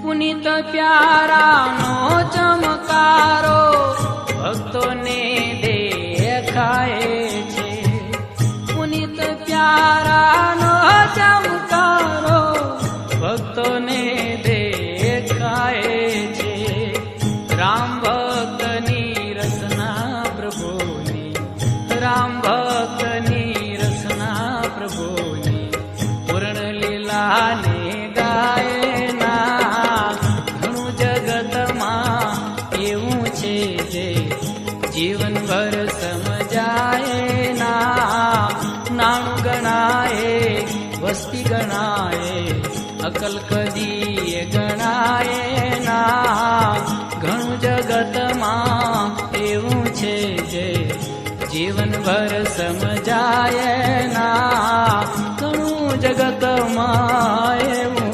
પુનિત પ્યારાનો ચમકારો ભક્તોને દેખાય છે. પુનિત પ્યારાનો ચમકારો ભક્તોને દેખાય છે. રામ ભક્તની રસના પ્રભુની, રામ ભક્તની રસના પ્રભુની પૂર્ણ લીલાને ગાયના. ઘણું જગતમાં એવું છે જે જીવનભર સમજાય ના. નાણું ગણાય, વસ્તી ગણાય, અકલ કદી ગણાય ના. ઘણું જગતમાં એવું છે જે જીવનભર સમજાય ના. ઘણું જગતમાં એવું